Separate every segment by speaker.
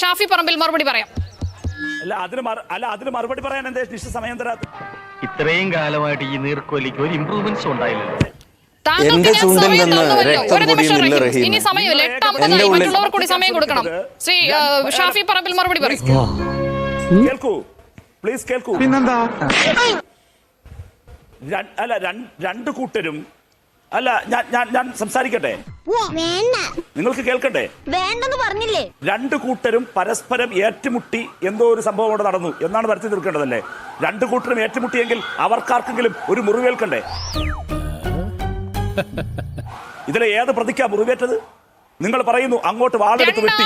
Speaker 1: ഷാഫി പറമ്പിൽ മറുപടി പറയാം.
Speaker 2: അതിന് മറുപടി പറയാൻ എന്താ നിശ്ചിത സമയം തരാത്ത?
Speaker 3: ഇത്രയും കാലമായിട്ട് ഈ നീർക്കോലിക്ക് ഒരു ഇംപ്രൂവ്മെന്റ്സ് ഉണ്ടായില്ലല്ലോ.
Speaker 4: എന്റെ ചുണ്ടിൽ നിന്ന് രക്തം പൊടിയുന്നില്ല റഹീം.
Speaker 1: ഇനി സമയമില്ല, 8-ാമതായി മറ്റുള്ളവർ കൂടി സമയം കൊടുക്കണം. ശ്രീ ഷാഫി പറമ്പിൽ മറുപടി പറയും.
Speaker 2: കേൾക്കൂ, പ്ലീസ് കേൾക്കൂ.
Speaker 5: പിന്നെന്താ?
Speaker 2: രണ്ട് കൂട്ടരും ഞാൻ സംസാരിക്കട്ടെ, നിങ്ങൾക്ക് കേൾക്കട്ടെ?
Speaker 6: വേണ്ടെന്ന് പറഞ്ഞില്ലേ?
Speaker 2: രണ്ട് കൂട്ടരും പരസ്പരം ഏറ്റുമുട്ടി എന്തോ ഒരു സംഭവം അവിടെ നടന്നു എന്നാണ് വരുത്തി തീർക്കേണ്ടതല്ലേ? രണ്ട് കൂട്ടരും ഏറ്റുമുട്ടിയെങ്കിൽ അവർക്കാർക്കെങ്കിലും ഒരു മുറിവേൽക്കണ്ടേ? ഇതിലെ ഏത് പ്രതിക്കാ മുറിവേറ്റത്? നിങ്ങൾ പറയുന്നു അങ്ങോട്ട് വാളെടുത്ത് വെട്ടി,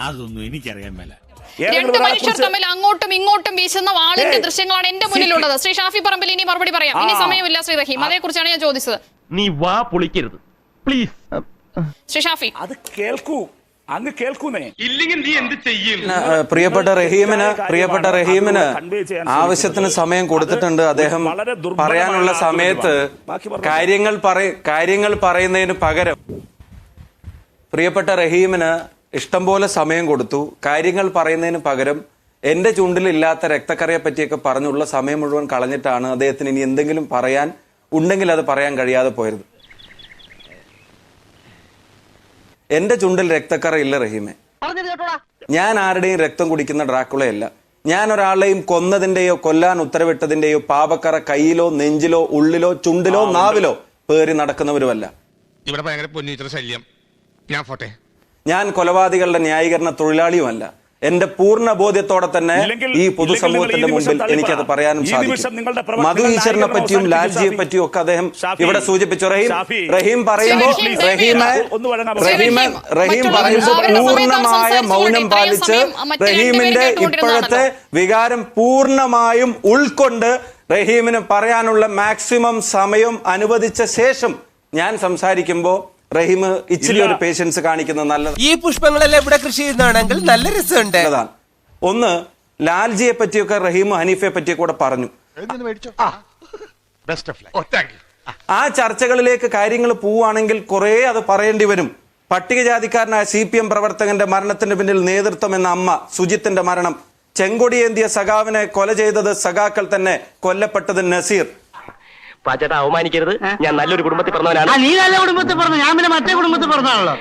Speaker 7: അതൊന്നും എനിക്കറിയാൻ മേല.
Speaker 1: രണ്ട് മനുഷ്യർ തമ്മിൽ അങ്ങോട്ടും ഇങ്ങോട്ടും വീശുന്ന വാളിന്റെ ദൃശ്യങ്ങളാണ് എന്റെ മുന്നിലുള്ളത്. ശ്രീ ഷാഫി പറമ്പിൽ ഇനി മറുപടി പറയാം. ഇനി സമയമില്ല ശ്രീ റഹീം, അതേക്കുറിച്ചാണ് ഞാൻ ചോദിച്ചത്.
Speaker 3: നീ വാ പൊളിക്കരുത് പ്ലീസ്.
Speaker 1: ശ്രീ ഷാഫി
Speaker 2: അത് കേൾക്കൂ, അങ്ങ് കേൾക്കൂന്നേ.
Speaker 3: ഇല്ലെങ്കിൽ നീ എന്ത് ചെയ്യും?
Speaker 4: പ്രിയപ്പെട്ട റഹീമിന് ആവശ്യത്തിന് സമയം കൊടുത്തിട്ടുണ്ട്. അദ്ദേഹം പറയാനുള്ള സമയത്ത് കാര്യങ്ങൾ പറയുന്നതിന് പകരം പ്രിയപ്പെട്ട റഹീമിന് ഇഷ്ടം പോലെ സമയം കൊടുത്തു. കാര്യങ്ങൾ പറയുന്നതിന് പകരം എന്റെ ചുണ്ടിലില്ലാത്ത രക്തക്കറിയെ പറ്റിയൊക്കെ പറഞ്ഞുള്ള സമയം മുഴുവൻ കളഞ്ഞിട്ടാണ് അദ്ദേഹത്തിന് ഇനി എന്തെങ്കിലും പറയാൻ ഉണ്ടെങ്കിൽ അത് പറയാൻ കഴിയാതെ പോയത്. എന്റെ ചുണ്ടിൽ രക്തക്കറ ഇല്ല റഹീമെ. ഞാൻ ആരുടെയും രക്തം കുടിക്കുന്ന ഡ്രാക്കുളയല്ല. ഞാൻ ഒരാളെയും കൊന്നതിന്റെയോ കൊല്ലാൻ ഉത്തരവിട്ടതിന്റെയോ പാപക്കറ കയ്യിലോ നെഞ്ചിലോ ഉള്ളിലോ ചുണ്ടിലോ നാവിലോ പേറി നടക്കുന്നവരുമല്ല.
Speaker 7: ഇവിടെ ഭയങ്കര പൊന്നിച്ചിട്ട് ശല്യം. ഞാൻ പോട്ടെ.
Speaker 4: ഞാൻ കൊലപാതകളുടെ ന്യായീകരണ തൊഴിലാളിയുമല്ല. എന്റെ പൂർണ്ണ ബോധ്യത്തോടെ തന്നെ ഈ പൊതുസമൂഹത്തിന്റെ മുമ്പിൽ എനിക്കത് പറയാനും സാധിക്കും. മധു ഈശ്വരനെ പറ്റിയും ലാൽജിയെ പറ്റിയും ഒക്കെ അദ്ദേഹം ഇവിടെ സൂചിപ്പിച്ചു. റഹീം പറയുമ്പോൾ പൂർണ്ണമായ മൗനം പാലിച്ച് റഹീമിന്റെ ഇപ്പോഴത്തെ വികാരം പൂർണ്ണമായും ഉൾക്കൊണ്ട് റഹീമിന് പറയാനുള്ള മാക്സിമം സമയം അനുവദിച്ച ശേഷം ഞാൻ സംസാരിക്കുമ്പോൾ റഹീം ഇച്ചിരി ഒരു പേഷ്യൻസ് കാണിക്കുന്നത് നല്ലത്.
Speaker 8: ഈ പുഷ്പങ്ങളെല്ലാം ഇവിടെ കൃഷി ചെയ്യുന്നതാണെങ്കിൽ നല്ല രസമുണ്ട്.
Speaker 4: ഒന്ന്, ലാൽജിയെ പറ്റിയൊക്കെ റഹീം ഹനീഫയെ പറ്റിയൊക്കെ കൂടെ പറഞ്ഞു. ആ ചർച്ചകളിലേക്ക് കാര്യങ്ങൾ പോവുകയാണെങ്കിൽ കുറെ അത് പറയേണ്ടി വരും. പട്ടികജാതിക്കാരനായ CPM പ്രവർത്തകന്റെ മരണത്തിന് പിന്നിൽ നേതൃത്വം എന്ന അമ്മ സുജിത്തിന്റെ മരണം, ചെങ്കൊടിയേന്തിയ സഖാവിനെ കൊല ചെയ്തത് സഖാക്കൾ തന്നെ, കൊല്ലപ്പെട്ടത് നസീർ.
Speaker 3: പാച്ചേട്ടാ അവമാനിക്കരുത്, ഞാൻ നല്ലൊരു കുടുംബത്തിൽ പറഞ്ഞവനാണ്.
Speaker 8: നീ നല്ല കുടുംബത്തിൽ പറഞ്ഞു, ഞാൻ പിന്നെ മറ്റേ കുടുംബത്തിൽ പറഞ്ഞാണല്ലോ.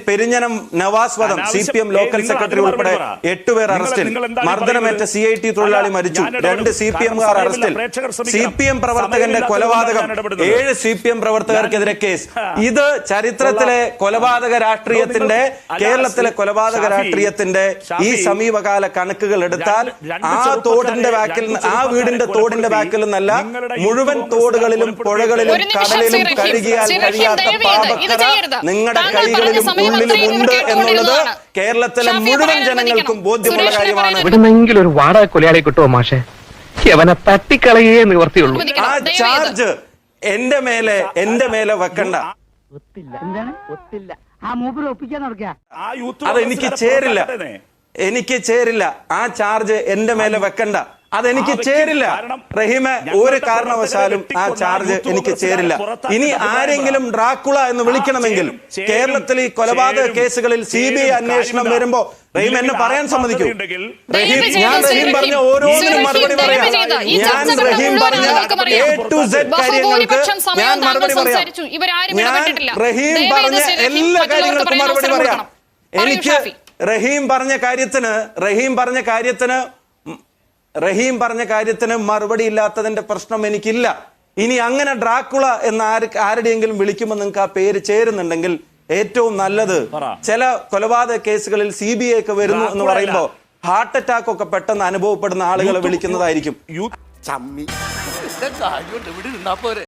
Speaker 4: പെരിഞ്ഞനം നവാസ് വധം, CPM ലോക്കൽ സെക്രട്ടറി ഉൾപ്പെടെ 8 പേർ അറസ്റ്റിൽ. മർദ്ദനമേറ്റ CIT തൊഴിലാളി മരിച്ചു, 2 CPM-കാർ അറസ്റ്റിൽ. CPM പ്രവർത്തകന്റെ കൊലപാതകം, 7 CPM പ്രവർത്തകർക്കെതിരെ കേസ്. ഇത് ചരിത്രത്തിലെ കൊലപാതക രാഷ്ട്രീയത്തിന്റെ, കേരളത്തിലെ കൊലപാതക രാഷ്ട്രീയത്തിന്റെ ഈ സമീപകാല കണക്കുകൾ എടുത്താൽ ആ തോടിന്റെ ബാക്കിൽ, ആ വീടിന്റെ തോടിന്റെ ബാക്കിൽ നിന്നല്ല മുഴുവൻ തോടുകളിലും പുഴകളിലും കടലിലും കഴുകിയാൽ കഴിയാത്ത പാപക്കറ നിങ്ങളുടെ കൈകളിലും ഉള്ളിലുമുണ്ട് എന്നുള്ളത് കേരളത്തിലെ മുഴുവൻ ജനങ്ങൾക്കും ബോധ്യമുള്ള കാര്യമാണ്.
Speaker 3: ഇവിടുന്നെങ്കിലും ഒരു വാടക കൊലയാളി കിട്ടുമോ മാഷെ? അവനെ തട്ടിക്കളയേ നിവർത്തിയുള്ളൂ.
Speaker 4: ആ ചാർജ് എന്റെ മേലെ വെക്കണ്ട. എനിക്ക് ചേരില്ല. ആ ചാർജ് എന്റെ മേലെ വെക്കണ്ട. അതെനിക്ക് ചേരില്ല റഹീമെ, ഒരു കാരണവശാലും ആ ചാർജ് എനിക്ക് ചേരില്ല. ഇനി ആരെങ്കിലും ഡ്രാക്കുള എന്ന് വിളിക്കണമെങ്കിൽ കേരളത്തിൽ ഈ കൊലപാതക കേസുകളിൽ CBI അന്വേഷണം വരുമ്പോ റഹീം എന്നെ പറയാൻ സമ്മതിക്കൂ? ഞാൻ റഹീം പറഞ്ഞ ഓരോന്നിനും മറുപടി പറയാം. ഞാൻ റഹീം പറഞ്ഞ A to Z കാര്യങ്ങൾക്ക് ഞാൻ മറുപടി പറയാം. ഞാൻ റഹീം പറഞ്ഞ എല്ലാ കാര്യങ്ങൾക്കും മറുപടി പറയാം. എനിക്ക് റഹീം പറഞ്ഞ കാര്യത്തിന് മറുപടി ഇല്ലാത്തതിന്റെ പ്രശ്നം എനിക്കില്ല. ഇനി അങ്ങനെ ഡ്രാക്കുള എന്ന് ആരുടെയെങ്കിലും വിളിക്കുമ്പോൾ നിങ്ങൾക്ക് ആ പേര് ചേരുന്നുണ്ടെങ്കിൽ ഏറ്റവും നല്ലത്. ചില കൊലപാതക കേസുകളിൽ CBI ഒക്കെ വരുന്നു എന്ന് പറയുമ്പോൾ ഹാർട്ട് അറ്റാക്ക് ഒക്കെ പെട്ടെന്ന് അനുഭവപ്പെടുന്ന ആളുകളെ വിളിക്കുന്നതായിരിക്കും.